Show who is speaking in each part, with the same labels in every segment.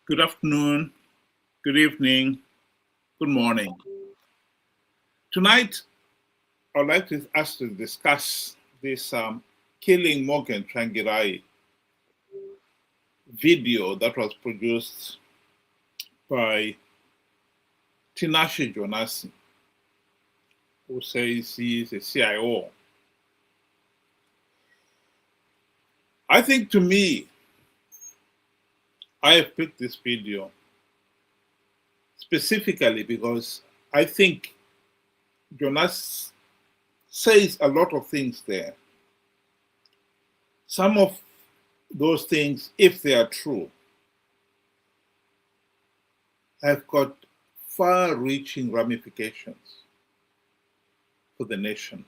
Speaker 1: Good afternoon, good evening, good morning. Tonight, I'd like us to discuss this killing Morgan Tsvangirai video that was produced by Tinashe Jonas, who says he is a CIO. I think to me, I have picked this video specifically because I think Jonas says a lot of things there. Some of those things, if they are true, have got far-reaching ramifications for the nation.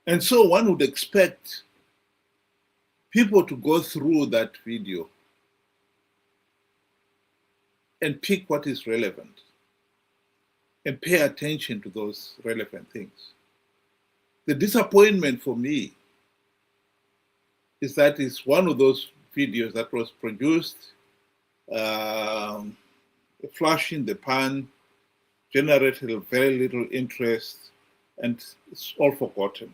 Speaker 1: And so one would expect people to go through that video and pick what is relevant and pay attention to those relevant things. The disappointment for me is that it's one of those videos that was produced, a flash in the pan, generated very little interest, and it's all forgotten.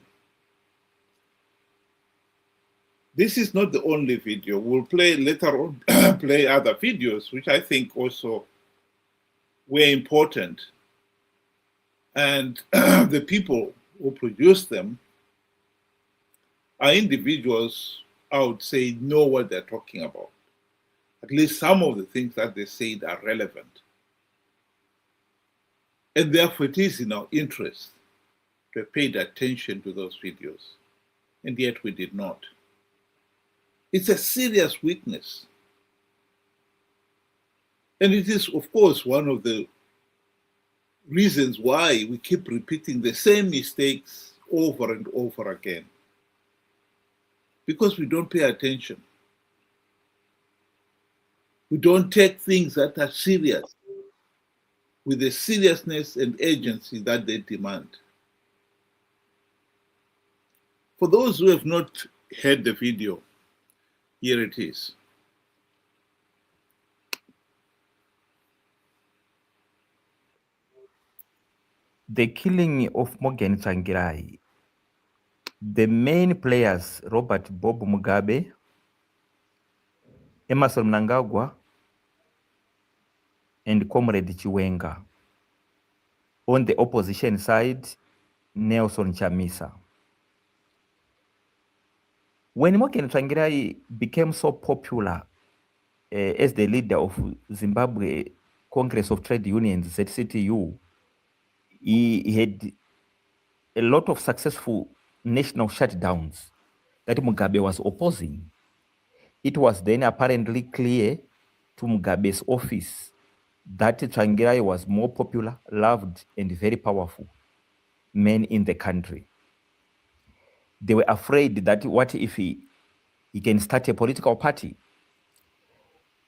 Speaker 1: This is not the only video. We'll play later on, play other videos, which I think also were important. And the people who produced them are individuals, I would say, know what they're talking about. At least some of the things that they said are relevant. And therefore it is in our interest to have paid attention to those videos. And yet we did not. It's a serious weakness. And it is, of course, one of the reasons why we keep repeating the same mistakes over and over again. Because we don't pay attention. We don't take things that are serious with the seriousness and urgency that they demand. For those who have not heard the video, here it is.
Speaker 2: The killing of Morgan Tsvangirai, the main players, Robert Bob Mugabe, Emerson Mnangagwa, and Comrade Chiwenga. On the opposition side, Nelson Chamisa. When Morgan Tsvangirai became so popular as the leader of Zimbabwe Congress of Trade Unions, ZCTU, he had a lot of successful national shutdowns that Mugabe was opposing. It was then apparently clear to Mugabe's office that Tsvangirai was more popular, loved, and very powerful man in the country. They were afraid that what if he can start a political party?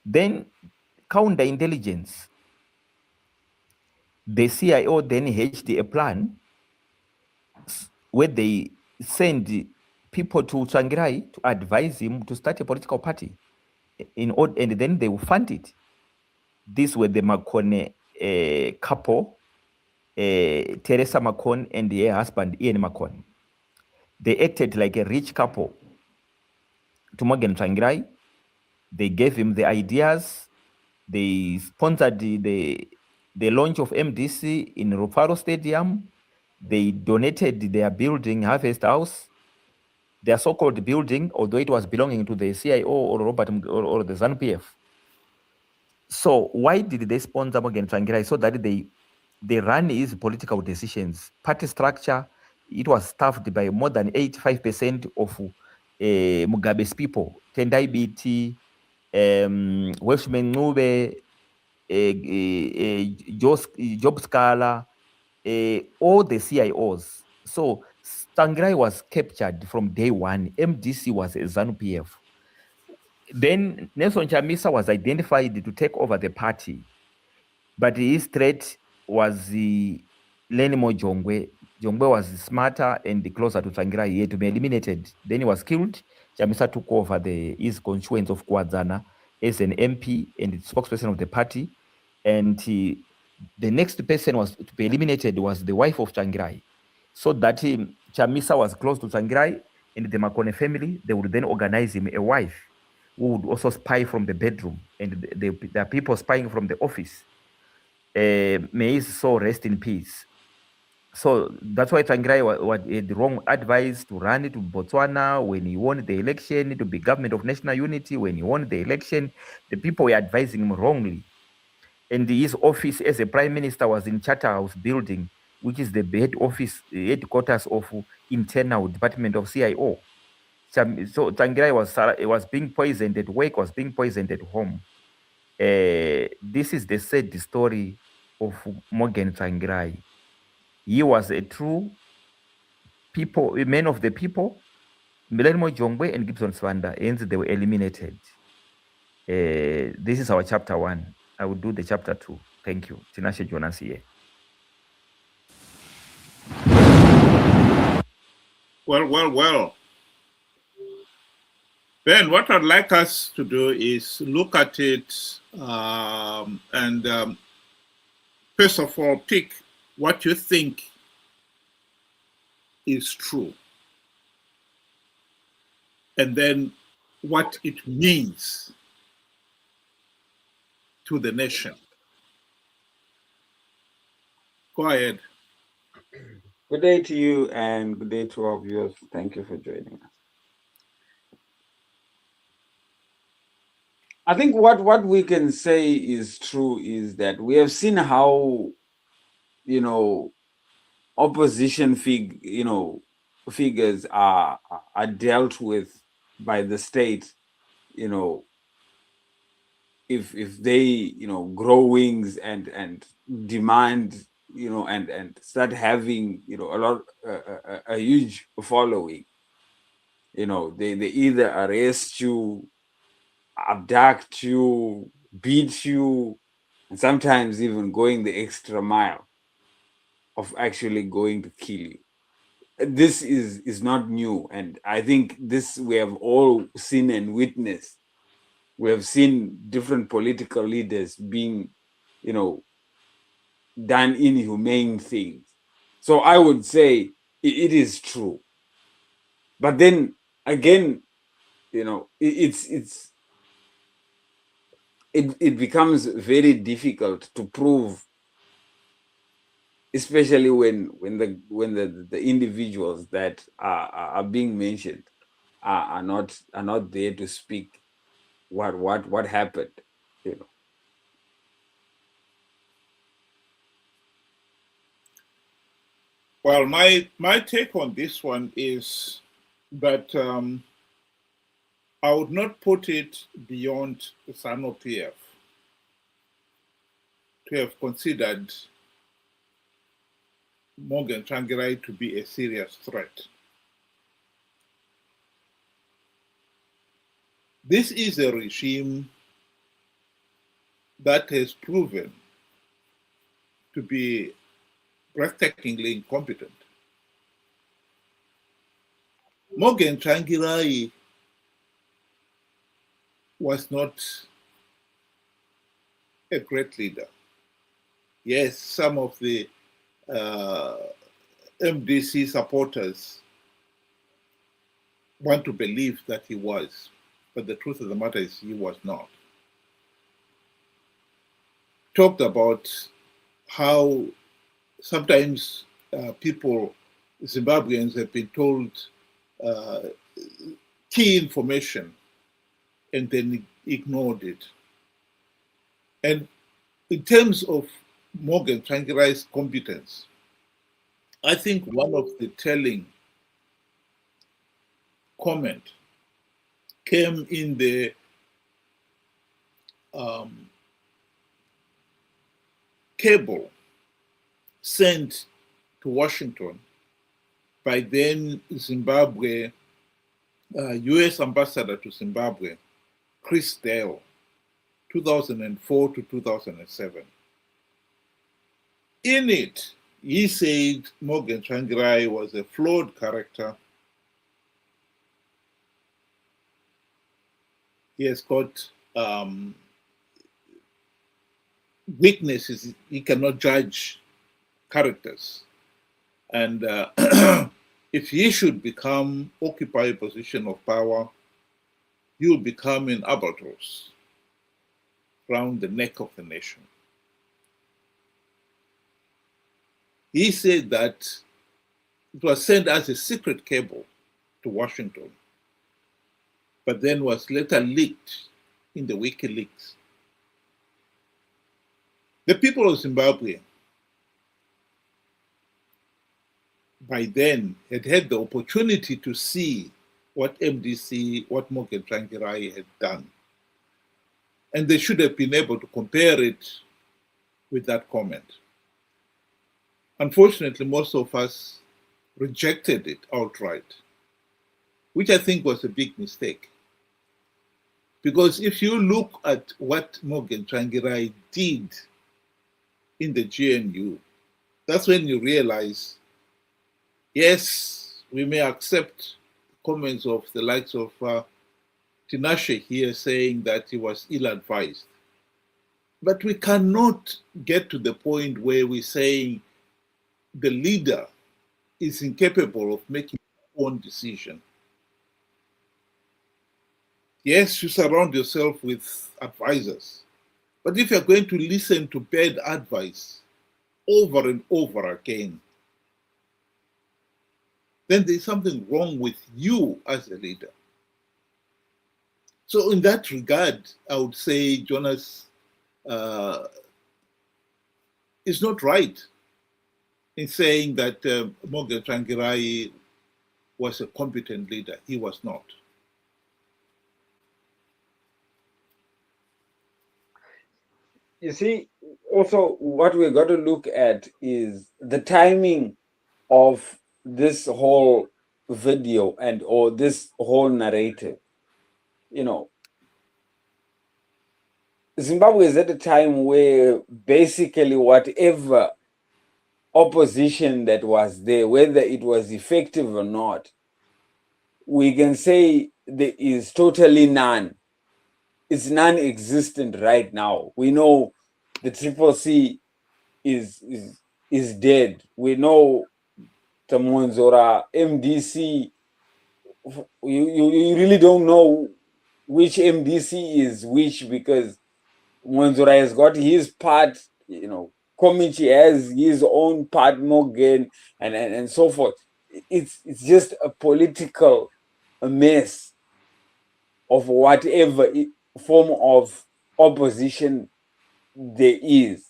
Speaker 2: Then counterintelligence, the CIO then hatched a plan where they send people to Tsvangirai to advise him to start a political party, and then they will fund it. These were the Makone couple, Teresa Makone and her husband Ian Makone. They acted like a rich couple to Morgan Tsvangirai. They gave him the ideas. They sponsored the launch of MDC in Rufaro Stadium. They donated their building, Harvest House, their so-called building, although it was belonging to the CIO or Robert or the ZANU-PF. So why did they sponsor Morgan Tsvangirai? So that they ran his political decisions. Party structure, it was staffed by more than 85% of Mugabe's people. Tendai Biti, Welshman Nube, Job Scala, all the CIOs. So Tsvangirai was captured from day one. MDC was a ZANU-PF. Then Nelson Chamisa was identified to take over the party. But his threat was Lenimo Jongwe. Jongwe was smarter and closer to Tsvangirai. He had to be eliminated. Then he was killed. Chamisa took over his constituents of Kwadzana as an MP and the spokesperson of the party. And the next person was to be eliminated was the wife of Tsvangirai. So that Chamisa was close to Tsvangirai and the Makone family, they would then organize him a wife who would also spy from the bedroom, and there are people spying from the office. May his soul rest in peace. So that's why Tsvangirai had the wrong advice to run to Botswana when he won the election, to be government of national unity when he won the election. The people were advising him wrongly. And his office as a prime minister was in Charterhouse building, which is the headquarters of internal department of CIO. So Tsvangirai was being poisoned at work, was being poisoned at home. This is the sad story of Morgan Tsvangirai. He was a true a man of the people. Milenmo Jongwe and Gibson Swanda, hence they were eliminated. This is our chapter 1. I will do the chapter 2. Thank you. Tinashe Jonas here.
Speaker 1: Well. Ben, what I'd like us to do is look at it and first of all, pick what you think is true, and then what it means to the nation. Go ahead.
Speaker 3: Good day to you and good day to our viewers. Thank you for joining us. I think what we can say is true is that we have seen how, opposition figures are dealt with by the state, if they grow wings and demand and start having a huge following, they either arrest you, abduct you, beat you, and sometimes even going the extra mile of actually going to kill you. This is not new, and I think this we have all seen and witnessed. We have seen different political leaders being, done inhumane things. So I would say it is true. But then again, it becomes very difficult to prove, especially when the individuals that are being mentioned are not there to speak what happened.
Speaker 1: Well, my take on this one is that I would not put it beyond the SANU-PF to have considered Morgan Tsvangirai to be a serious threat. This is a regime that has proven to be breathtakingly incompetent. Morgan Tsvangirai was not a great leader. Yes, some of the MDC supporters want to believe that he was, but the truth of the matter is he was not. Talked about how sometimes people, Zimbabweans, have been told key information and then ignored it. And in terms of Morgan Tsvangirai's competence, I think one of the telling comment came in the cable sent to Washington by then Zimbabwe US ambassador to Zimbabwe, Chris Dale, 2004 to 2007. In it, he said Morgan Tsvangirai was a flawed character. He has got um, weakness is he cannot judge characters. And if he should occupy a position of power, he will become an albatross around the neck of the nation. He said that it was sent as a secret cable to Washington, but then was later leaked in the WikiLeaks. The people of Zimbabwe by then had had the opportunity to see what MDC, what Morgan Tsvangirai had done. And they should have been able to compare it with that comment. Unfortunately, most of us rejected it outright, which I think was a big mistake. Because if you look at what Morgan Tsvangirai did in the GNU, that's when you realize, yes, we may accept comments of the likes of Tinashe here saying that he was ill-advised. But we cannot get to the point where we're saying the leader is incapable of making his own decision. Yes, you surround yourself with advisors. But if you're going to listen to bad advice over and over again, then there's something wrong with you as a leader. So in that regard, I would say Jonas is not right in saying that Morgan Tsvangirai was a competent leader. He was not.
Speaker 3: You see, also what we've got to look at is the timing of this whole video and or this whole narrative. You know, Zimbabwe is at a time where basically whatever opposition that was there, whether it was effective or not, we can say there is totally none. It's non-existent right now. We know the Triple C is dead. We know the Monzora MDC. You really don't know which MDC is which because Monzora has got his part, you know, committee has his own part, Morgan, and so forth. It's just a political mess of whatever form of opposition there is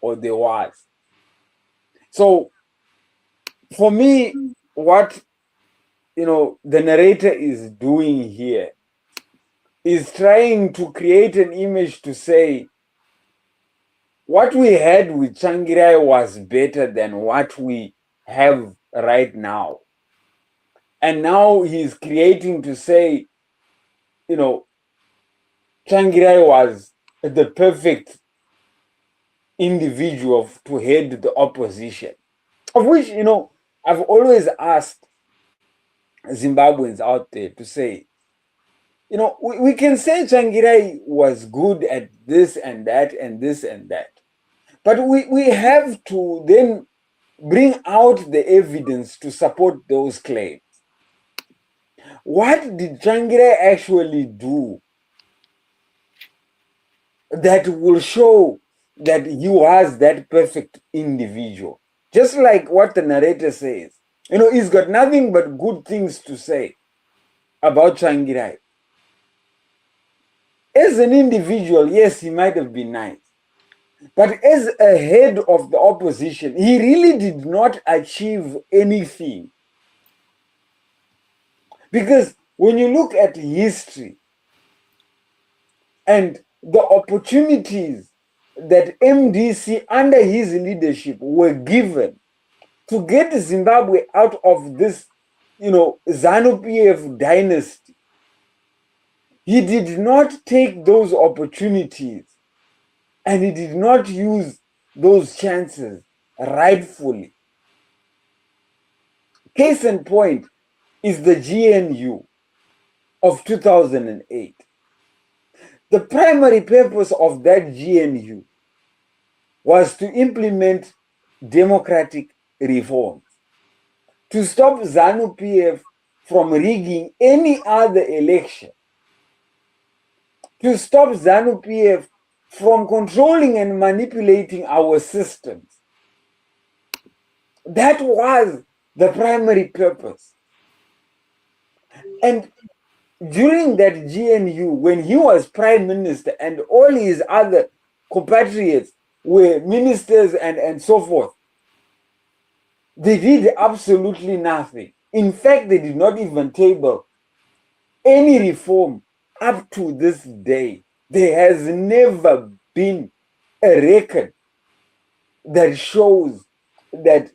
Speaker 3: or there was. So for me, what the narrator is doing here is trying to create an image to say what we had with Tsvangirai was better than what we have right now. And now he's creating to say, Tsvangirai was the perfect individual to head the opposition. Of which, I've always asked Zimbabweans out there to say, we can say Tsvangirai was good at this and that and this and that. But we have to then bring out the evidence to support those claims. What did Tsvangirai actually do that will show that he was that perfect individual? Just like what the narrator says. He's got nothing but good things to say about Tsvangirai. As an individual, yes, he might have been nice. But as a head of the opposition, he really did not achieve anything. Because when you look at history and the opportunities that MDC under his leadership were given to get Zimbabwe out of this, ZANU-PF dynasty, he did not take those opportunities and he did not use those chances rightfully. Case in point is the GNU of 2008. The primary purpose of that GNU was to implement democratic reforms, to stop ZANU-PF from rigging any other election, to stop ZANU-PF from controlling and manipulating our systems. That was the primary purpose. And during that GNU, when he was prime minister and all his other compatriots were ministers and so forth, they did absolutely nothing. In fact, they did not even table any reform up to this day. There has never been a record that shows that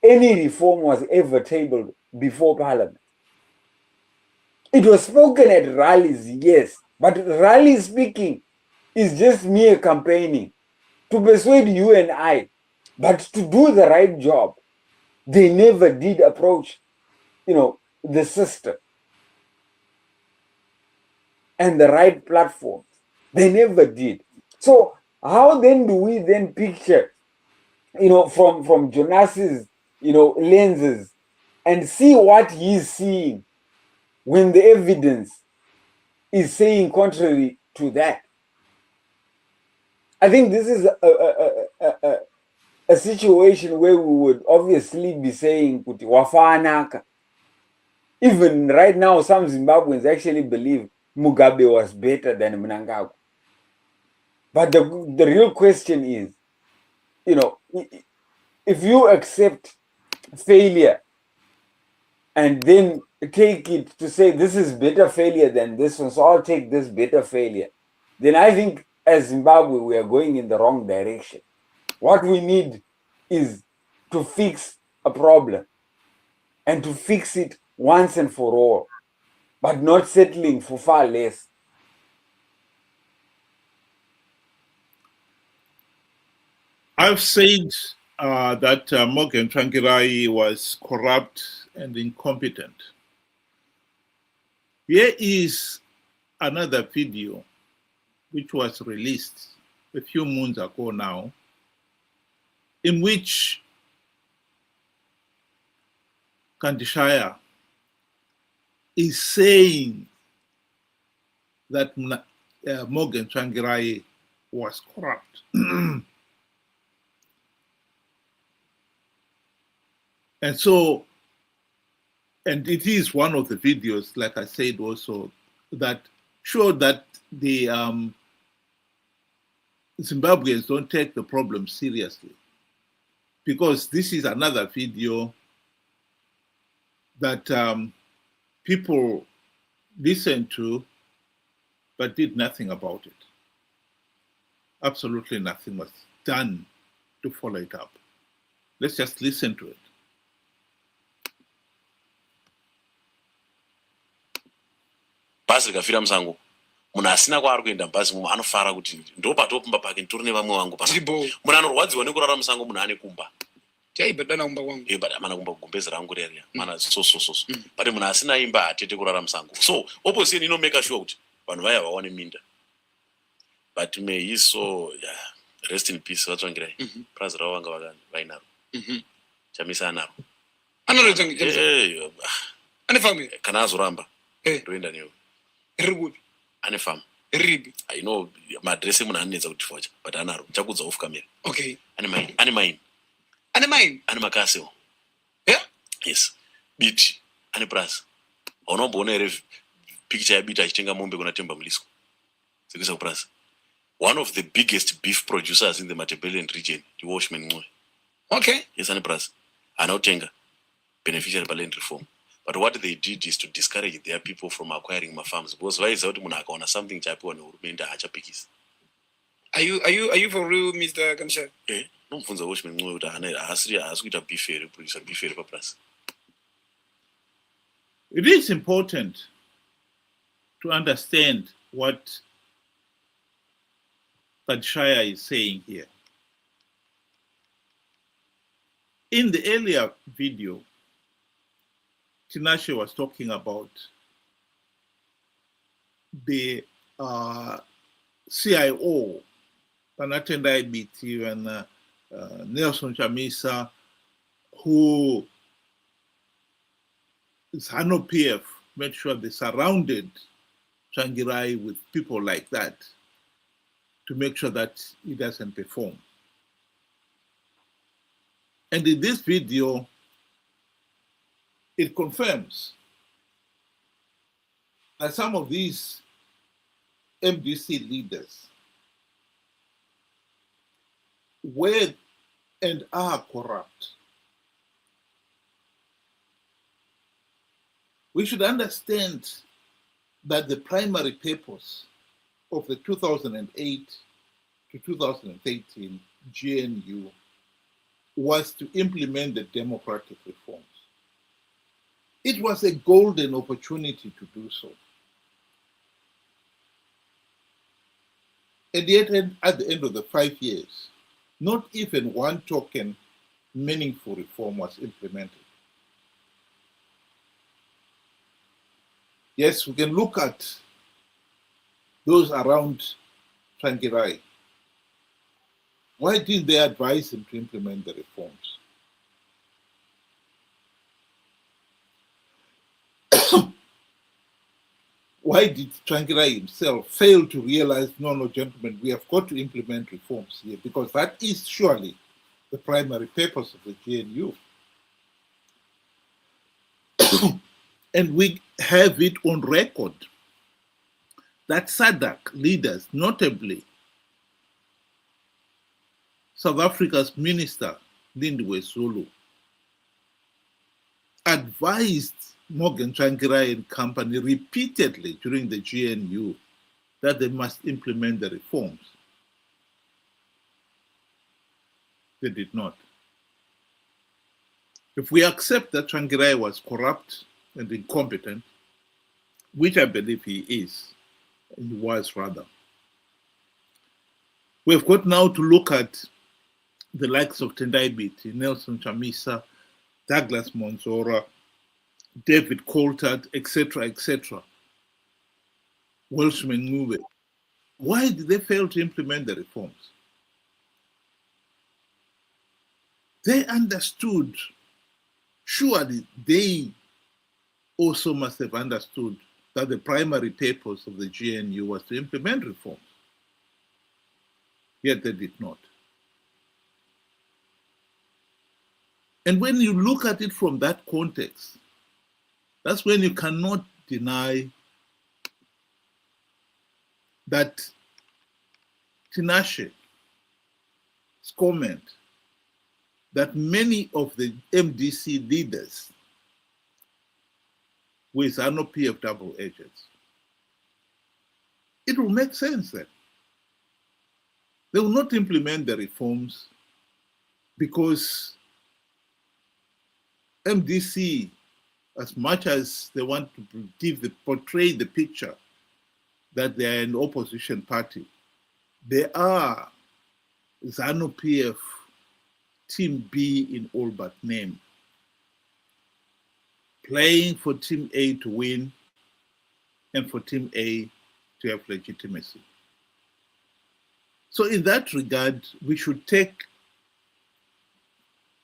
Speaker 3: any reform was ever tabled before Parliament. It was spoken at rallies, yes, but rally speaking is just mere campaigning to persuade you and I. But to do the right job, they never did approach, the system and the right platforms. They never did. So how then do we then picture, from Jonas's, lenses and see what he's seeing when the evidence is saying contrary to that? I think this is a situation where we would obviously be saying kuti wafanaka. Even right now, some Zimbabweans actually believe Mugabe was better than Mnangagwa. But the real question is, if you accept failure and then take it to say this is better failure than this one, so I'll take this better failure, then I think as Zimbabwe, we are going in the wrong direction. What we need is to fix a problem and to fix it once and for all, but not settling for far less.
Speaker 1: I've said that Morgan Tsvangirai was corrupt and incompetent. Here is another video which was released a few months ago now, in which Tinashe is saying that Morgan Tsvangirai was corrupt. And it is one of the videos, like I said also, that showed that the Zimbabweans don't take the problem seriously. Because this is another video that people listened to but did nothing about it. Absolutely nothing was done to follow it up. Let's just listen to it.
Speaker 4: Bhazi rikafira musango, munhu asina kwaari kuenda bhazi mumwe anofara kuti ndo patopumba pake nditori nevamwe vangu pana. Munhu anorwadziwa nekurara musango, munhu ane kumba.
Speaker 5: Chaibhadana kumba kwangu.
Speaker 4: Mana kumba kugumbezi rangu reriya. Mana so. But munhu asina imba hatete kurara musango. So opposition inomeka sure kuti vanhu vaya vawane minda. But may he so rest in peace Tsvangirai. Prazi ravo vanga vainaro. Chamisa anaro.
Speaker 5: Anaro Tsvangirai. Ane family.
Speaker 4: Kana azoramba. Ndoenda newe.
Speaker 5: Ribubi.
Speaker 4: Ane farm.
Speaker 5: Ribi.
Speaker 4: I know madress munhu anetsa kuti focha, but anaro. Chakudza off camera.
Speaker 5: Okay.
Speaker 4: Ane mine. Ane mine.
Speaker 5: Ane mine.
Speaker 4: Ane makasi.
Speaker 5: Yeah?
Speaker 4: Yes. Biti. Ane plus. Unomboona ere picture ya Biti achitenga mombe kuna Temba Mlisco. Sikuisa plus. One of the biggest beef producers in the Matabeleland region, the Washman Ngwe.
Speaker 5: Okay.
Speaker 4: Yes, ane plus. Anotenga beneficiary land reform. But what they did is to discourage their people from acquiring my farms. Because why is that when I want something chapo and urumenda achapikis?
Speaker 5: Are you for real, Mr. Tinashe?
Speaker 4: No funza Washman Ngwe uta ane asiri asikuita beef producer beef plus.
Speaker 1: It is important to understand what Tinashe is saying here. In the earlier video, Tinashe was talking about the CIO, Tendai Biti and Nelson Chamisa, who ZANU-PF made sure they surrounded Tsvangirai with people like that to make sure that he doesn't perform. And in this video, it confirms that some of these MDC leaders were and are corrupt. We should understand that the primary purpose of the 2008 to 2013 GNU was to implement the democratic reforms. It was a golden opportunity to do so. And yet, at the end of the 5 years, not even one token meaningful reform was implemented. Yes, we can look at those around Tsvangirai. Why didn't they advise him to implement the reforms? Why did Tsvangirai himself fail to realize, no, gentlemen, we have got to implement reforms here, because that is surely the primary purpose of the GNU. And we have it on record that SADC leaders, notably South Africa's minister, Lindiwe Zulu, advised Morgan Tsvangirai and company repeatedly during the GNU that they must implement the reforms. They did not. If we accept that Tsvangirai was corrupt and incompetent, which I believe he is, and he was rather, we've got now to look at the likes of Tendai Biti, Nelson Chamisa, Douglas Monzora, David Coulthard, etc., Welshman Ngube. Why did they fail to implement the reforms? They understood, surely they also must have understood that the primary purpose of the GNU was to implement reforms. Yet they did not. And when you look at it from that context, that's when you cannot deny that Tinashe's comment that many of the MDC leaders were ZANU-PF double agents. It will make sense then. They will not implement the reforms because MDC, as much as they want to portray the picture that they are an opposition party, they are ZANU-PF Team B in all but name, playing for Team A to win and for Team A to have legitimacy. So in that regard, we should take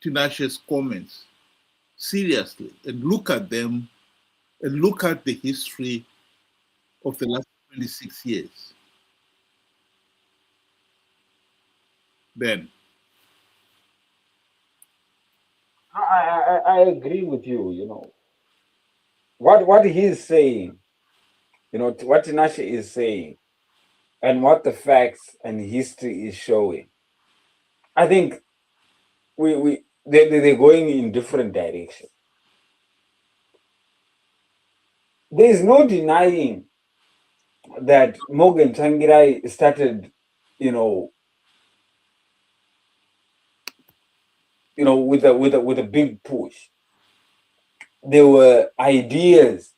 Speaker 1: Tinashe's comments seriously and look at them and look at the history of the last 26 years. Ben.
Speaker 3: I agree with you, you know. What he's saying, you know, what Tinashe is saying, and what the facts and history is showing, I think they're going in different directions. There is no denying that Morgan Tsvangirai started, you know, with a big push. There were ideas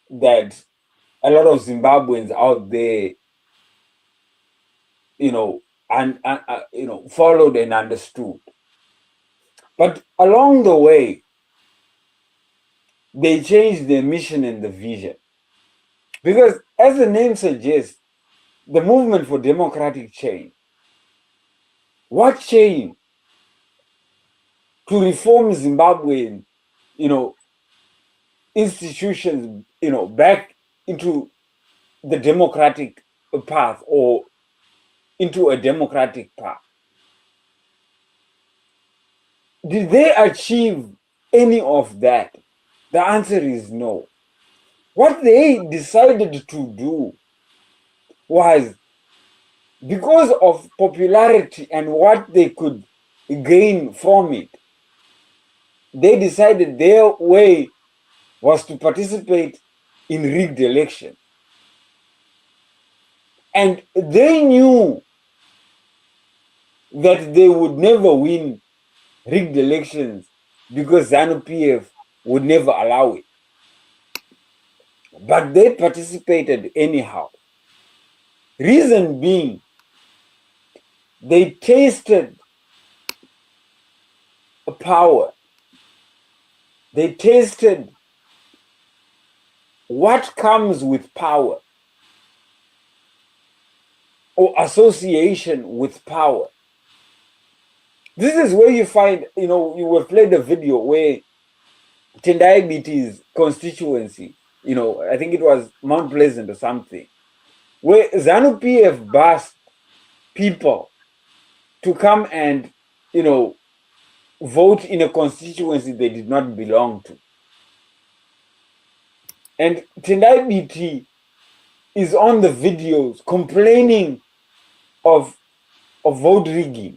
Speaker 3: that a lot of Zimbabweans out there, you know, followed and understood. But along the way, they changed their mission and the vision. Because as the name suggests, the movement for democratic change. What change? To reform Zimbabwean, institutions, back into the democratic path or into a democratic path. Did they achieve any of that? The answer is no. What they decided to do was, because of popularity and what they could gain from it, they decided their way was to participate in rigged elections. And they knew that they would never win rigged elections because ZANU-PF would never allow it. But they participated anyhow. Reason being, they tasted power. They tasted what comes with power or association with power. This is where you find, you were played a video where Tendai Biti's constituency, I think it was Mount Pleasant or something, where ZANU-PF asked people to come and, vote in a constituency they did not belong to. And Tendai Biti is on the videos complaining of vote rigging.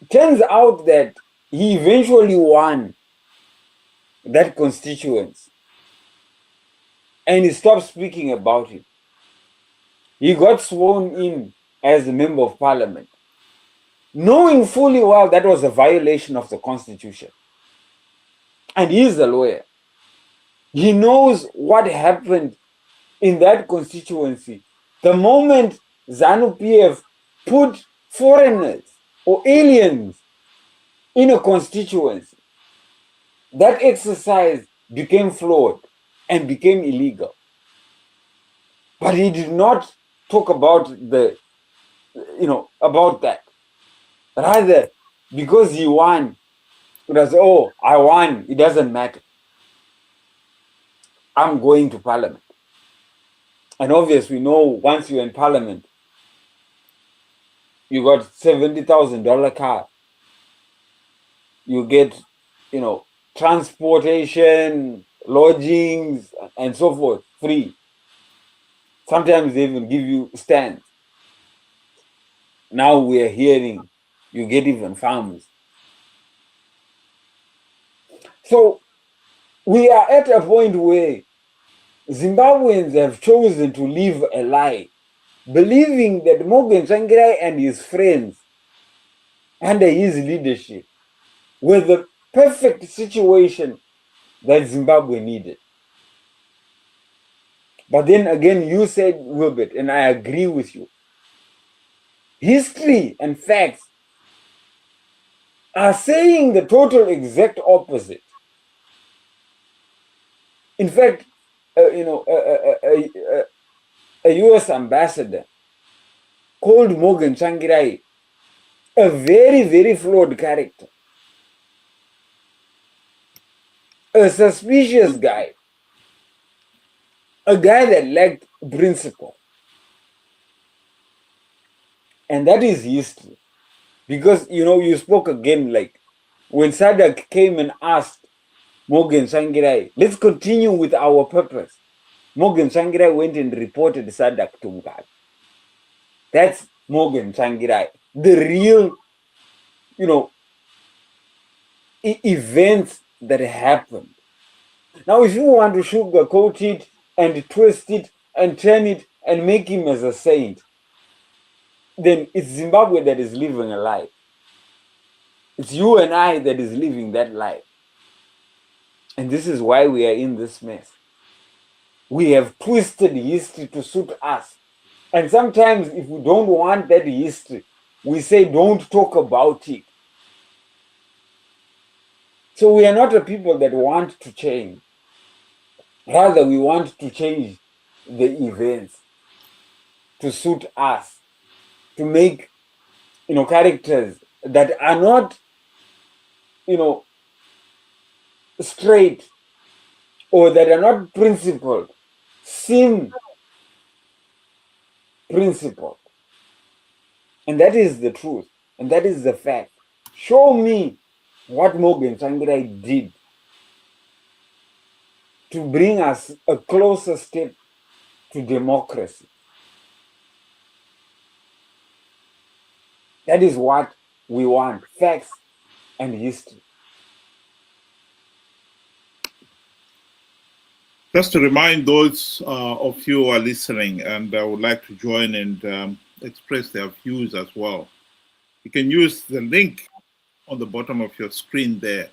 Speaker 3: Turns out that he eventually won that constituency and he stopped speaking about it. He got sworn in as a member of parliament, knowing fully well that was a violation of the constitution. And he's a lawyer. He knows what happened in that constituency. The moment ZANU-PF put foreigners or aliens in a constituency, that exercise became flawed and became illegal. But he did not talk about about that. Rather, because he won, it was, oh, I won, it doesn't matter. I'm going to parliament. And obviously, we know once you're in parliament, you got $70,000 car. You get, transportation, lodgings, and so forth, free. Sometimes they even give you stands. Now we are hearing you get even farms. So we are at a point where Zimbabweans have chosen to live a lie, believing that Morgan Tsvangirai and his friends under his leadership were the perfect situation that Zimbabwe needed. But then again, you said, Wilbert, and I agree with you, history and facts are saying the total exact opposite. In fact, a US ambassador called Morgan Tsvangirai a very, very flawed character, a suspicious guy, a guy that lacked principle. And that is history. Because, you spoke again, like when SADC came and asked Morgan Tsvangirai, let's continue with our purpose. Morgan Tsvangirai went and reported SADC to Mugabe. That's Morgan Tsvangirai. The real, events that happened. Now, if you want to sugarcoat it and twist it and turn it and make him as a saint, then it's Zimbabwe that is living a lie. It's you and I that is living that life. And this is why we are in this mess. We have twisted history to suit us. And sometimes if we don't want that history, we say don't talk about it. So we are not a people that want to change. Rather, we want to change the events to suit us, to make, characters that are not, straight or that are not principled seem principled. And that is the truth. And that is the fact. Show me what Morgan Tsvangirai did to bring us a closer step to democracy. That is what we want, facts and history.
Speaker 1: Just to remind those of you who are listening and would like to join and express their views as well, you can use the link on the bottom of your screen there,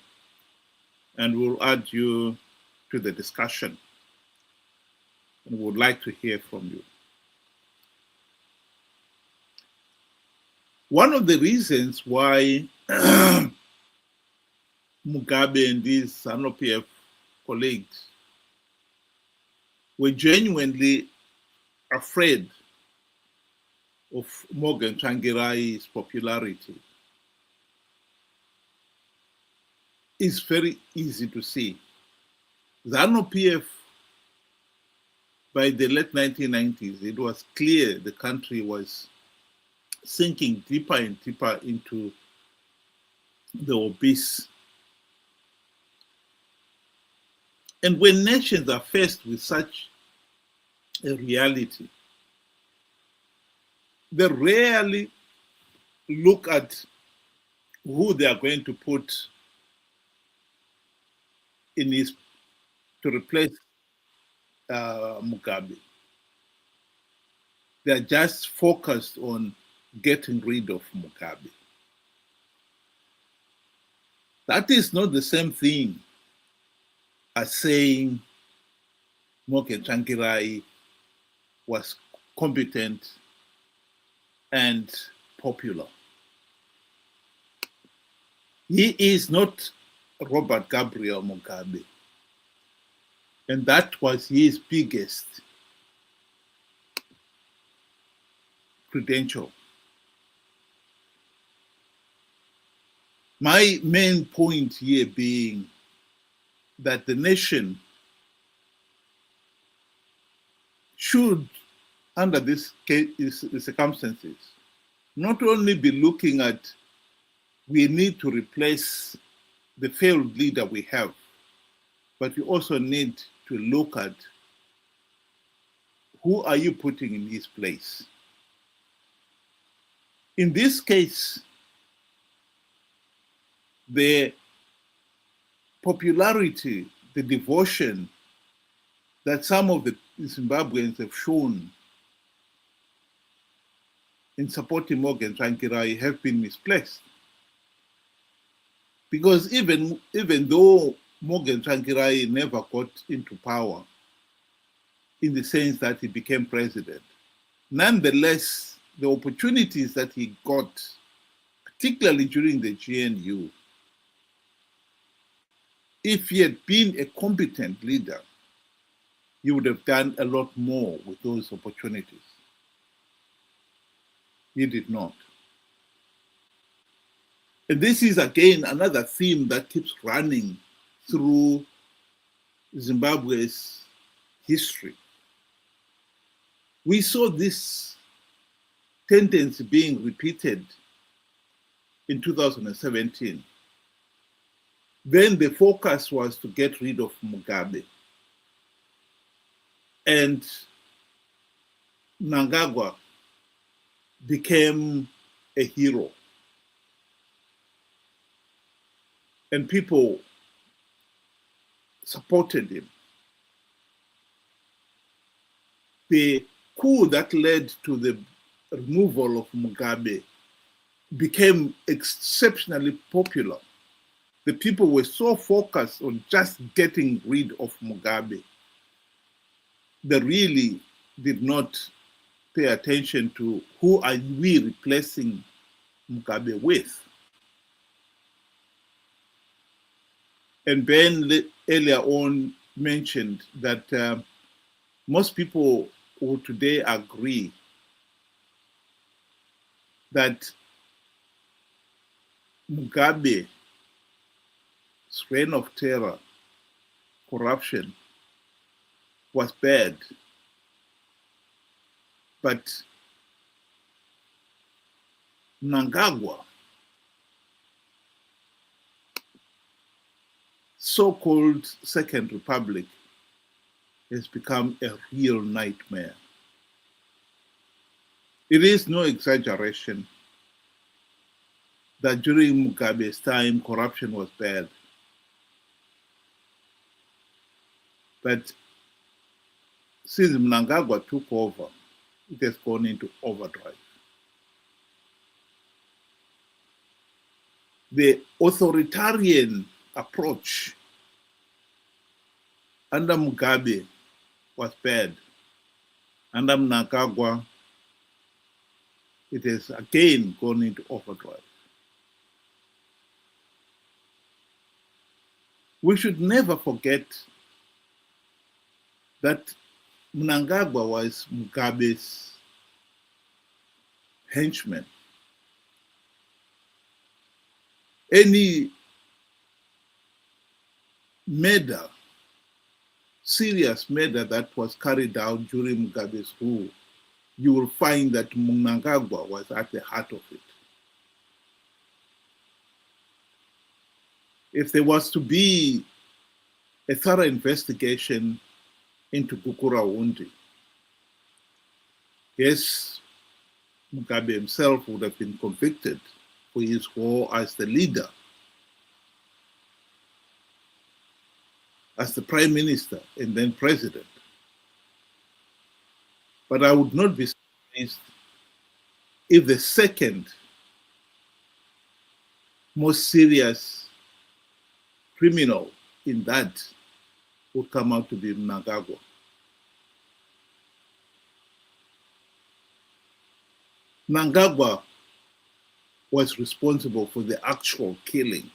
Speaker 1: and we'll add you to the discussion. And we would like to hear from you. One of the reasons why Mugabe and his ZANU-PF colleagues were genuinely afraid of Morgan Tsvangirai's popularity is very easy to see. ZANU-PF, by the late 1990s, it was clear the country was sinking deeper and deeper into the abyss. And when nations are faced with such a reality, they rarely look at who they are going to put to replace Mugabe. They are just focused on getting rid of Mugabe. That is not the same thing as saying Morgan Tsvangirai was competent and popular. He is not Robert Gabriel Mugabe. And that was his biggest credential. My main point here being that the nation should, under these circumstances, not only be looking at we need to replace the failed leader we have, but we also need to look at who are you putting in his place. In this case, the popularity, the devotion that some of the Zimbabweans have shown in supporting Morgan Tsvangirai have been misplaced. Because even though Morgan Tsvangirai never got into power in the sense that he became president, nonetheless, the opportunities that he got, particularly during the GNU, if he had been a competent leader, he would have done a lot more with those opportunities. He did not. And this is, again, another theme that keeps running through Zimbabwe's history. We saw this tendency being repeated in 2017. Then the focus was to get rid of Mugabe. And Mnangagwa became a hero. And people supported him. The coup that led to the removal of Mugabe became exceptionally popular. The people were so focused on just getting rid of Mugabe, they really did not pay attention to who are we replacing Mugabe with. And Ben earlier on mentioned that most people would today agree that Mugabe's reign of terror, corruption, was bad, but Mnangagwa, so-called Second Republic, has become a real nightmare. It is no exaggeration that during Mugabe's time, corruption was bad. But since Mnangagwa took over, it has gone into overdrive. The authoritarian approach under Mugabe was bad. Under Mnangagwa, it has again gone into overdrive. We should never forget that Mnangagwa was Mugabe's henchman. Any murder, serious murder that was carried out during Mugabe's rule, you will find that Mnangagwa was at the heart of it. If there was to be a thorough investigation into Gukurahundi, yes, Mugabe himself would have been convicted for his role as the leader, as the prime minister and then president. But I would not be surprised if the second most serious criminal in that would come out to be Mnangagwa. Mnangagwa was responsible for the actual killing.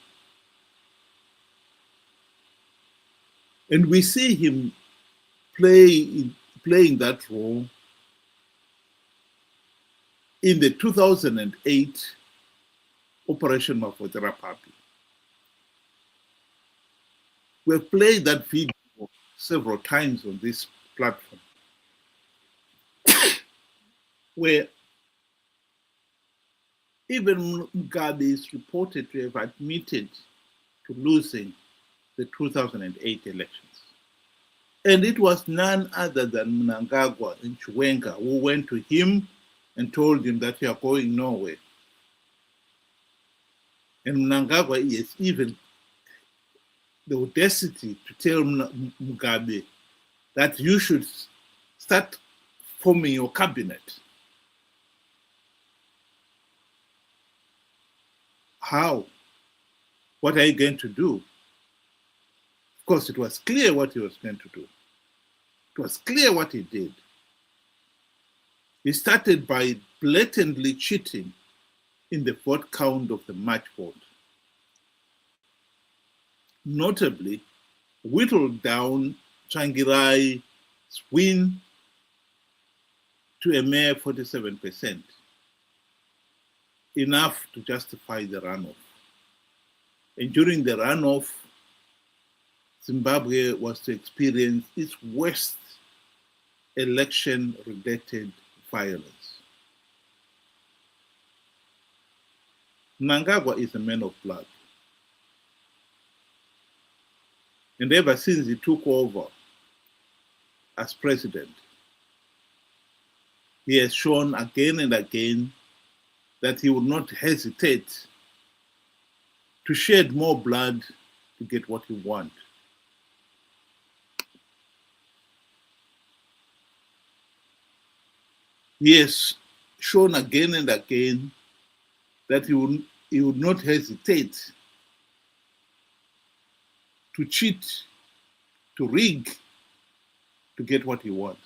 Speaker 1: And we see him playing that role in the 2008 Operation Mafotera Papi. We've played that video several times on this platform, where even Mugabe is reported to have admitted to losing the 2008 elections. And it was none other than Mnangagwa and Chiwenga who went to him and told him that you are going nowhere. And Mnangagwa is even the audacity to tell Mugabe that you should start forming your cabinet. How? What are you going to do? Of course, it was clear what he was going to do. It was clear what he did. He started by blatantly cheating in the vote count of the March vote. Notably, whittled down Tsvangirai's win to a mere 47%, enough to justify the runoff. And during the runoff, Zimbabwe was to experience its worst election-related violence. Mnangagwa is a man of blood. And ever since he took over as president, he has shown again and again that he would not hesitate to shed more blood to get what he wants. He has shown again and again that he would not hesitate to cheat, to rig, to get what he wants.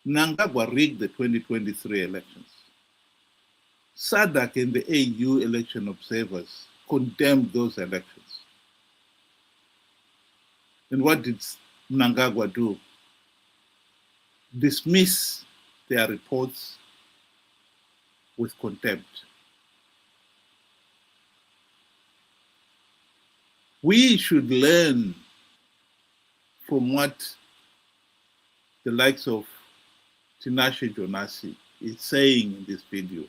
Speaker 1: Mnangagwa rigged the 2023 elections. SADC and the AU election observers condemned those elections. And what did Mnangagwa do? dismiss their reports with contempt. We should learn from what the likes of Tinashe Jonas is saying in this video,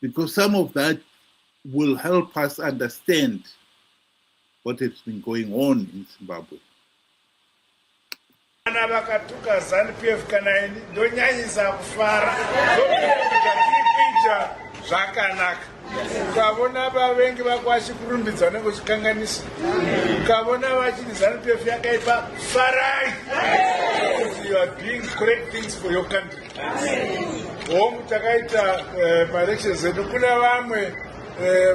Speaker 1: because some of that will help us understand what has been going on in Zimbabwe.
Speaker 6: Vana vakatuka ZANU-PF kana ini ndonyanyisa kufara zvekuita zvakanaka. Ukavona vavengi vako vachikurumbidza nekuchikanganisa, ukavona vachiti ZANU-PF yakaipa, farai, because you are doing correct things for your country. Homu takaita maelections edu, kuna vamwe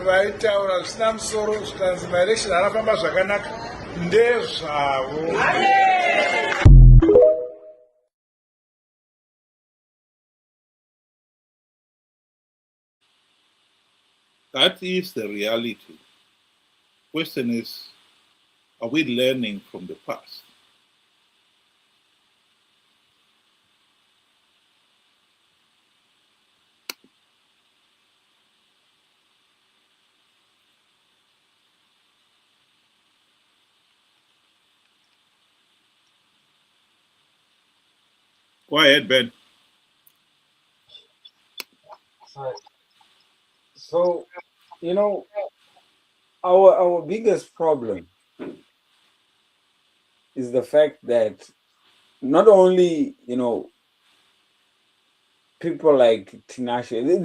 Speaker 6: vaitaura zvisina musoro zvikanzi maelections arafamba zvakanaka, ndezvavo.
Speaker 1: That is the reality. Question is, are we learning from the past? Go ahead, Ben.
Speaker 3: So, you know, our biggest problem is the fact that not only, you know, people like Tinashe,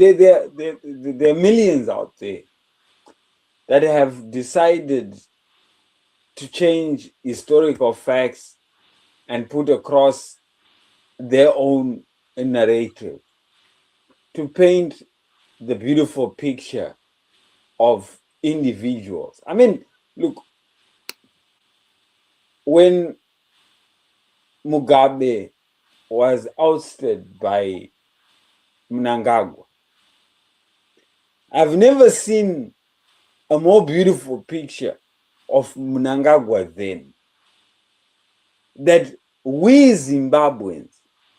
Speaker 3: there are millions out there that have decided to change historical facts and put across their own narrative to paint the beautiful picture of individuals. I mean, look, when Mugabe was ousted by Mnangagwa, I've never seen a more beautiful picture of Mnangagwa then, that we Zimbabweans,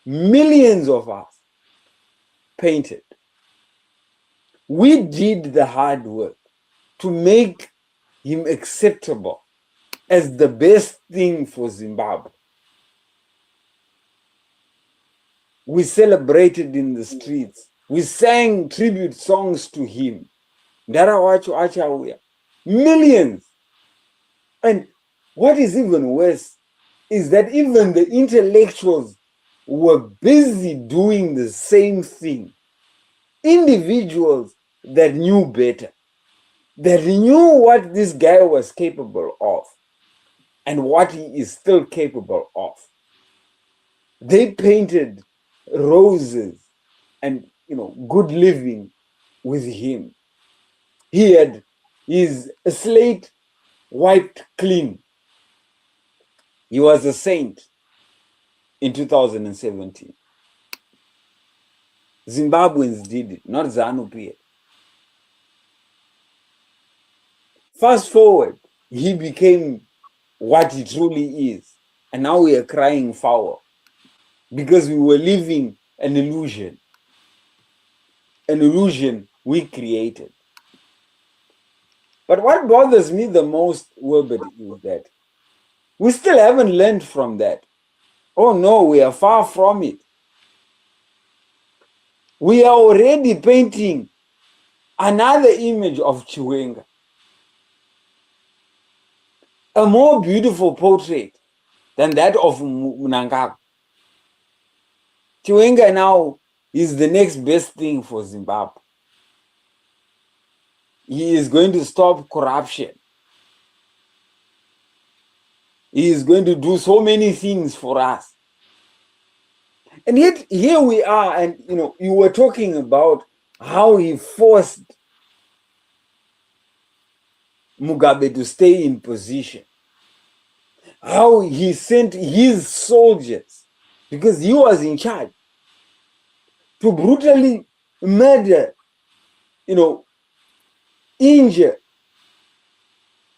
Speaker 3: millions of us, painted. We did the hard work to make him acceptable as the best thing for Zimbabwe. We celebrated in the streets. We sang tribute songs to him. Millions. And what is even worse is that even the intellectuals were busy doing the same thing. Individuals that knew better, that knew what this guy was capable of and what he is still capable of. They painted roses and, you know, good living with him. He had his slate wiped clean. He was a saint in 2017. Zimbabweans did it, not ZANU-PF. Fast forward, he became what he truly is. And now we are crying foul because we were living an illusion we created. But what bothers me the most, Wilbert, is that we still haven't learned from that. Oh no, we are far from it. We are already painting another image of Chiwenga, a more beautiful portrait than that of Mnangagwa. Chiwenga now is the next best thing for Zimbabwe. He is going to stop corruption. He is going to do so many things for us. And yet here we are, and you know, you were talking about how he forced Mugabe to stay in position. How he sent his soldiers, because he was in charge, to brutally murder, you know, injure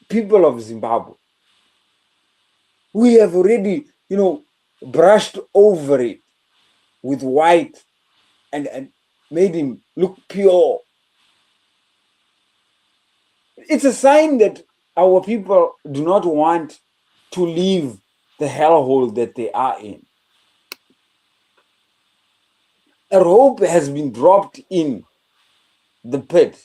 Speaker 3: people of Zimbabwe. We have already, you know, brushed over it. with white and made him look pure. It's a sign that our people do not want to leave the hellhole that they are in. A rope has been dropped in the pit.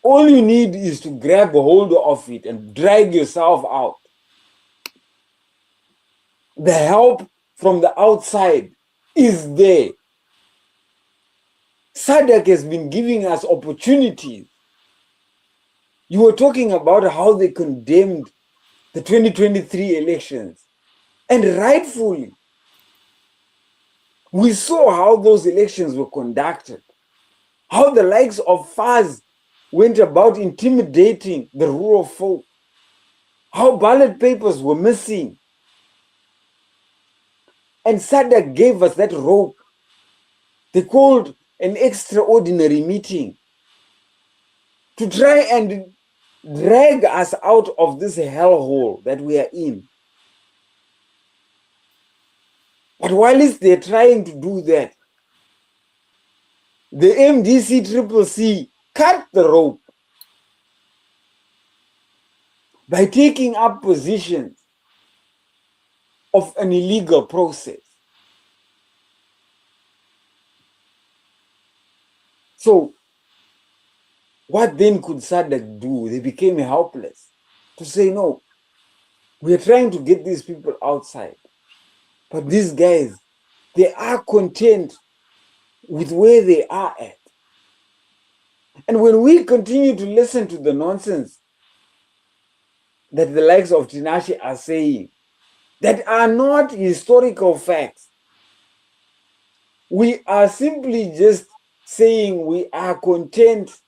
Speaker 3: All you need is to grab a hold of it and drag yourself out. The help from the outside is there. SADC has been giving us opportunities. You were talking about how they condemned the 2023 elections, and rightfully. We saw how those elections were conducted, how the likes of FAZ went about intimidating the rural folk, how ballot papers were missing. And SADC gave us that rope. They called an extraordinary meeting to try and drag us out of this hellhole that we are in. But while they're trying to do that, the MDC-CCC cut the rope by taking up positions of an illegal process. So what then could SADC do? They became helpless to say, no, we are trying to get these people outside. But these guys, they are content with where they are at. And when we continue to listen to the nonsense that the likes of Tinashe are saying, that are not historical facts, we are simply just saying we are content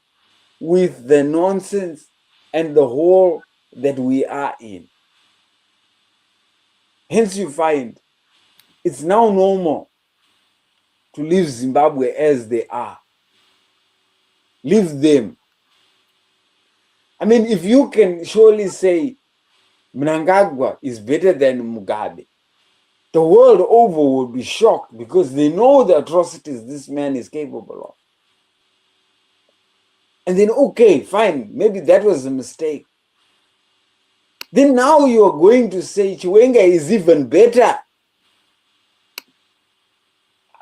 Speaker 3: with the nonsense and the hole that we are in. Hence you find it's now normal to leave Zimbabwe as they are. Leave them. I mean, if you can surely say Mnangagwa is better than Mugabe, the world over will be shocked because they know the atrocities this man is capable of. And then, okay, fine, maybe that was a mistake. Then now you are going to say Chiwenga is even better.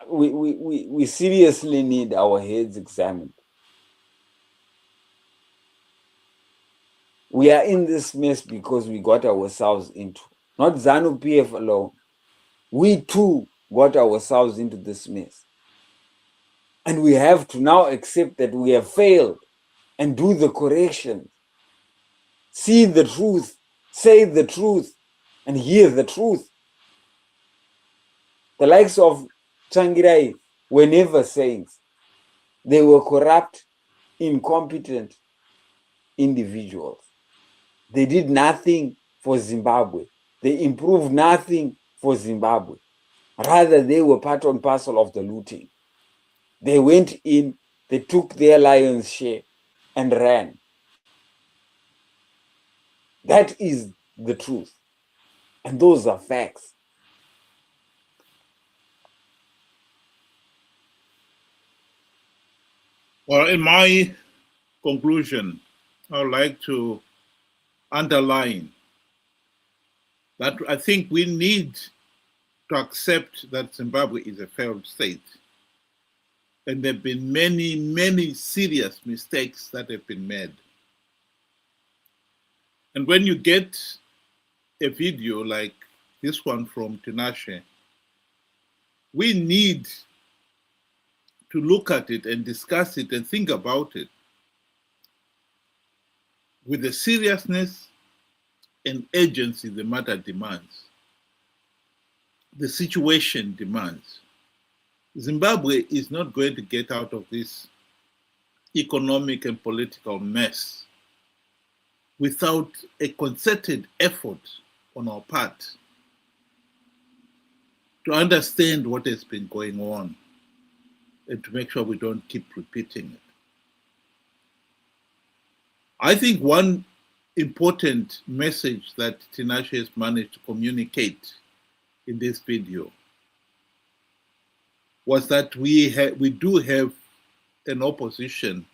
Speaker 3: We seriously need our heads examined. We are in this mess because we got ourselves into, not ZANU-PF alone. We too got ourselves into this mess. And we have to now accept that we have failed and do the correction. See the truth, say the truth, and hear the truth. The likes of Tsvangirai were never saints. They were corrupt, incompetent individuals. They did nothing for Zimbabwe. They improved nothing for Zimbabwe. Rather, they were part and parcel of the looting. They went in, they took their lion's share and ran. That is the truth. And those are facts.
Speaker 1: Well, in my conclusion, I would like to underline that I think we need to accept that Zimbabwe is a failed state. And there have been many, many serious mistakes that have been made. And when you get a video like this one from Tinashe, we need to look at it and discuss it and think about it with the seriousness and urgency the matter demands, the situation demands. Zimbabwe is not going to get out of this economic and political mess without a concerted effort on our part to understand what has been going on and to make sure we don't keep repeating it. I think one important message that Tinashe has managed to communicate in this video was that we do have an opposition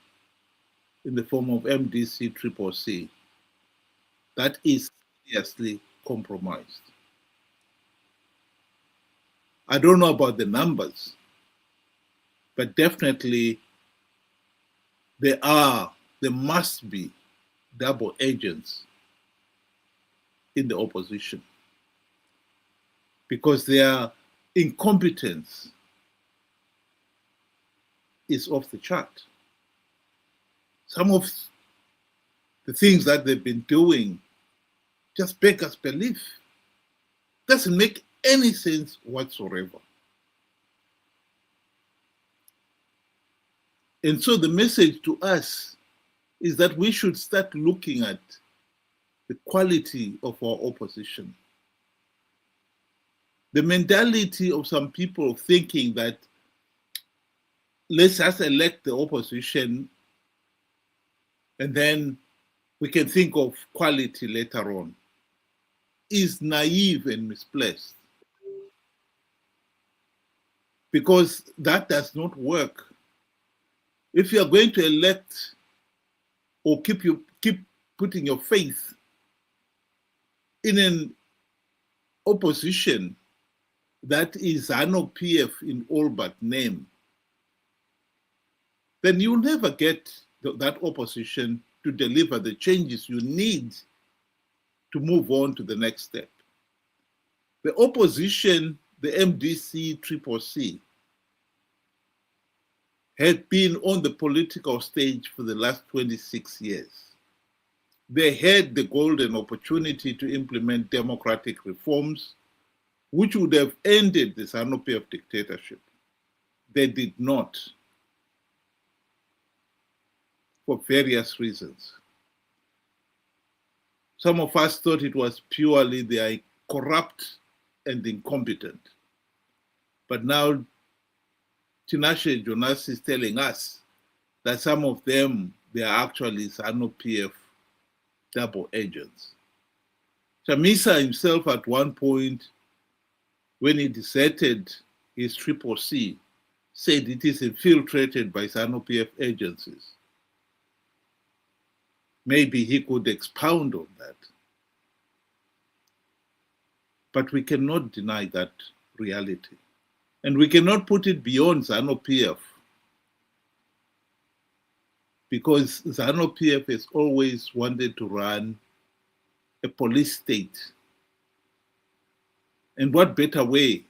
Speaker 1: in the form of MDC Triple C that is seriously compromised. I don't know about the numbers, but definitely there must be double agents in the opposition because their incompetence is off the chart. Some of the things that they've been doing just beg us belief. Doesn't make any sense whatsoever. And so the message to us is that we should start looking at the quality of our opposition. The mentality of some people thinking that let's just elect the opposition and then we can think of quality later on is naive and misplaced. Because that does not work. If you are going to elect or keep putting your faith in an opposition that is ZANU-PF in all but name, then you'll never get that opposition to deliver the changes you need to move on to the next step. The opposition, the MDC Triple C, had been on the political stage for the last 26 years. They had the golden opportunity to implement democratic reforms, which would have ended the ZANU-PF dictatorship. They did not, for various reasons. Some of us thought it was purely they are corrupt and incompetent. But now Tinashe Jonas is telling us that some of them, they are actually ZANU-PF double agents. Chamisa himself at one point, when he deserted his Triple C, said it is infiltrated by ZANU-PF agencies. Maybe he could expound on that. But we cannot deny that reality. And we cannot put it beyond ZANU-PF because ZANU-PF has always wanted to run a police state. And what better way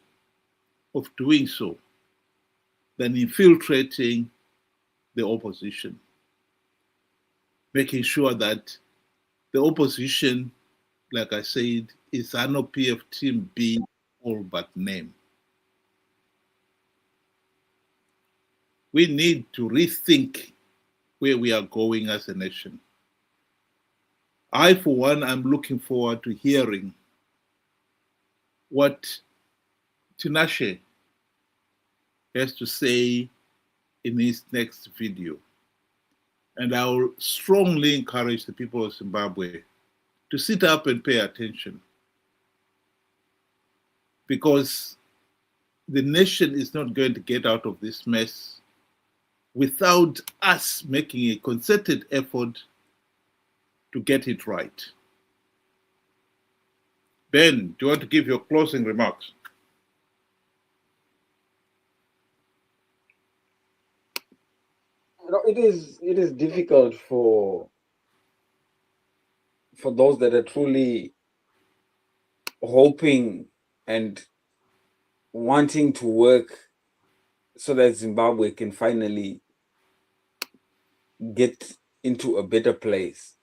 Speaker 1: of doing so than infiltrating the opposition, making sure that the opposition, like I said, is ZANU-PF Team B all but name. We need to rethink where we are going as a nation. I, for one, am looking forward to hearing what Tinashe has to say in his next video. And I will strongly encourage the people of Zimbabwe to sit up and pay attention, because the nation is not going to get out of this mess without us making a concerted effort to get it right. Ben, do you want to give your closing remarks?
Speaker 3: It is difficult for those that are truly hoping and wanting to work so that Zimbabwe can finally get into a better place.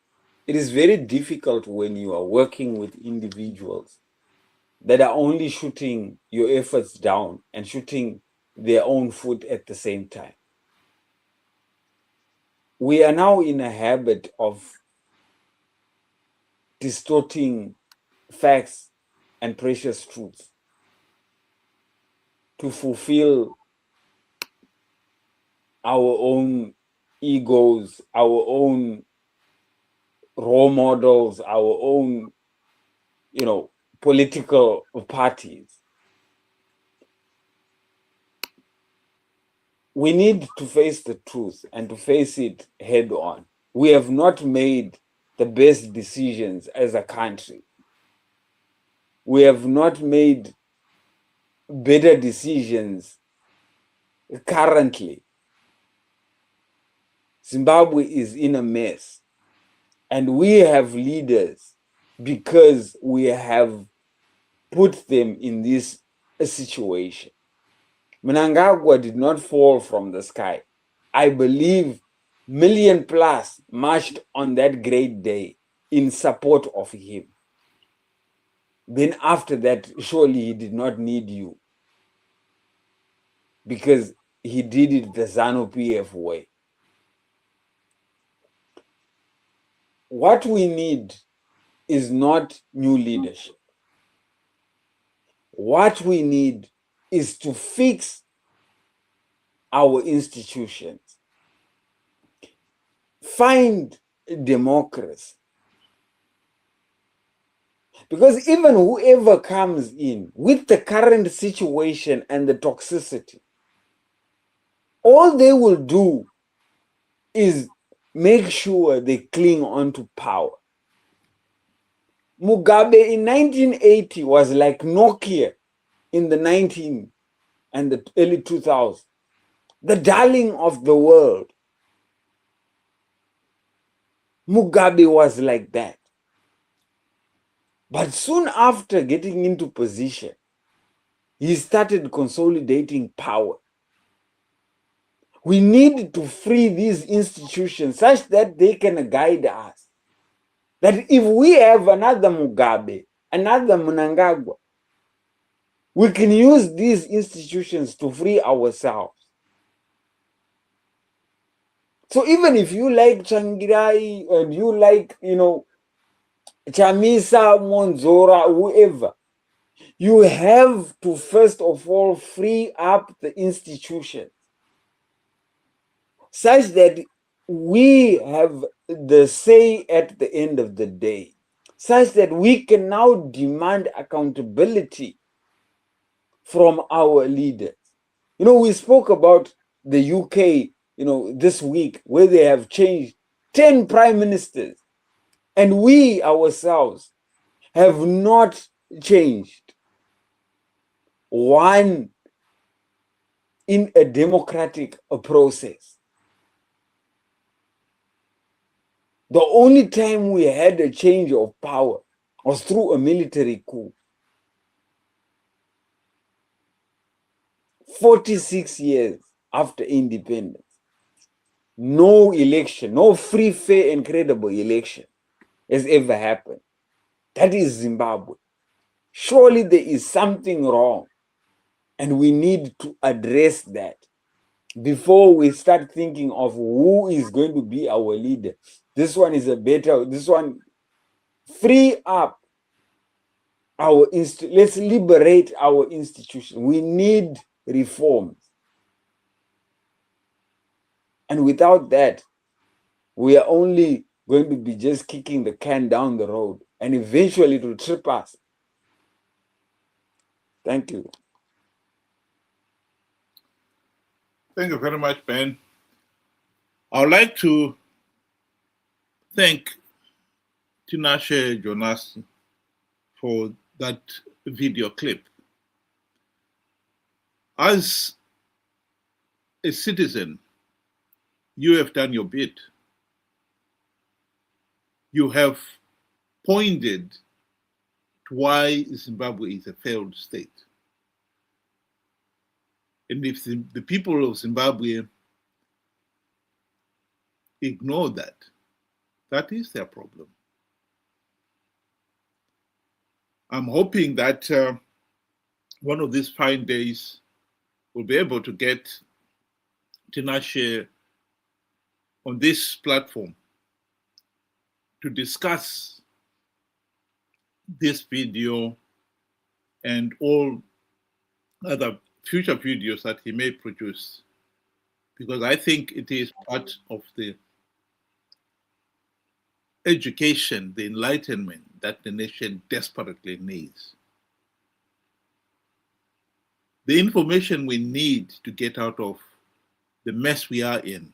Speaker 3: It is very difficult when you are working with individuals that are only shooting your efforts down and shooting their own foot at the same time. We are now in a habit of distorting facts and precious truths to fulfill our own egos, our own role models, our own, political parties. we need to face the truth and to face it head on. We have not made the best decisions as a country. We have not made better decisions currently. Zimbabwe is in a mess. And we have leaders because we have put them in this situation. Mnangagwa did not fall from the sky. I believe million plus marched on that great day in support of him. Then after that, surely he did not need you because he did it the ZANU-PF way. What we need is not new leadership. What we need is to fix our institutions, find democracy. Because even whoever comes in with the current situation and the toxicity, all they will do is make sure they cling on to power. Mugabe in 1980 was like Nokia in the 19 and the early 2000s, the darling of the world. Mugabe was like that. But soon after getting into position, he started consolidating power. We need to free these institutions such that they can guide us. That if we have another Mugabe, another Mnangagwa, we can use these institutions to free ourselves. So even if you like Tsvangirai and you like, Chamisa, Monzora, whoever, you have to first of all free up the institutions such that we have the say at the end of the day, such that we can now demand accountability from our leaders. We spoke about the UK, this week, where they have changed 10 prime ministers, and we ourselves have not changed one in a democratic process. The only time we had a change of power was through a military coup. 46 years after independence, no election, no free, fair, and credible election has ever happened. That is Zimbabwe. Surely there is something wrong, and we need to address that before we start thinking of who is going to be our leader. This one is this one. Free up our let's liberate our institution. We need reforms. And without that, we are only going to be just kicking the can down the road, and eventually it will trip us. Thank you.
Speaker 1: Thank you very much, Ben. I would like to thank Tinashe Jonas for that video clip. As a citizen, you have done your bit. You have pointed to why Zimbabwe is a failed state. And if the people of Zimbabwe ignore that, that is their problem. I'm hoping that one of these fine days we'll be able to get Tinashe on this platform to discuss this video and all other future videos that he may produce, because I think it is part of the education, the enlightenment that the nation desperately needs. The information we need to get out of the mess we are in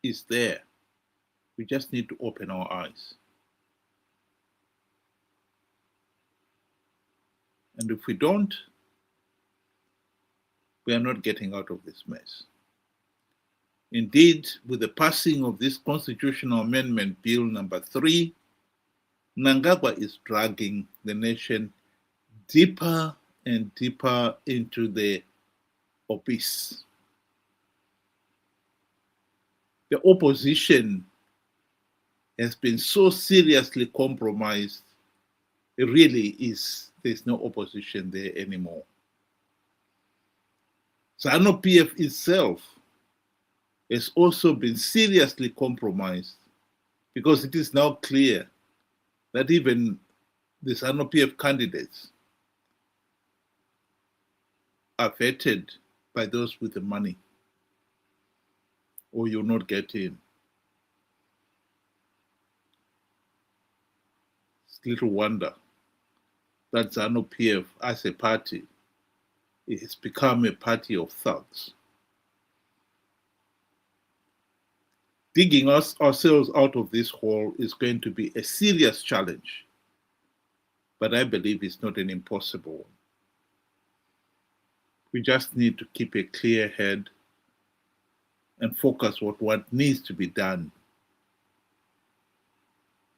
Speaker 1: is there. We just need to open our eyes. And if we don't, we are not getting out of this mess. Indeed, with the passing of this Constitutional Amendment Bill number 3, Mnangagwa is dragging the nation deeper and deeper into the abyss. The opposition has been so seriously compromised, it really is, there's no opposition there anymore. ZANU-PF itself has also been seriously compromised because it is now clear that even the ZANU-PF candidates are vetted by those with the money, or you'll not get in. It's little wonder that ZANU-PF as a party, it has become a party of thugs. Digging ourselves out of this hole is going to be a serious challenge, but I believe it's not an impossible one. We just need to keep a clear head and focus on what needs to be done.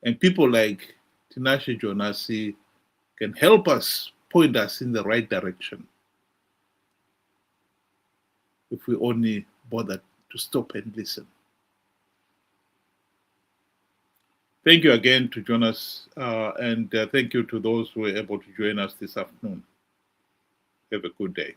Speaker 1: And people like Tinashe Jonas can help us, point us in the right direction if we only bother to stop and listen. Thank you again to Jonas, and thank you to those who were able to join us this afternoon. Have a good day.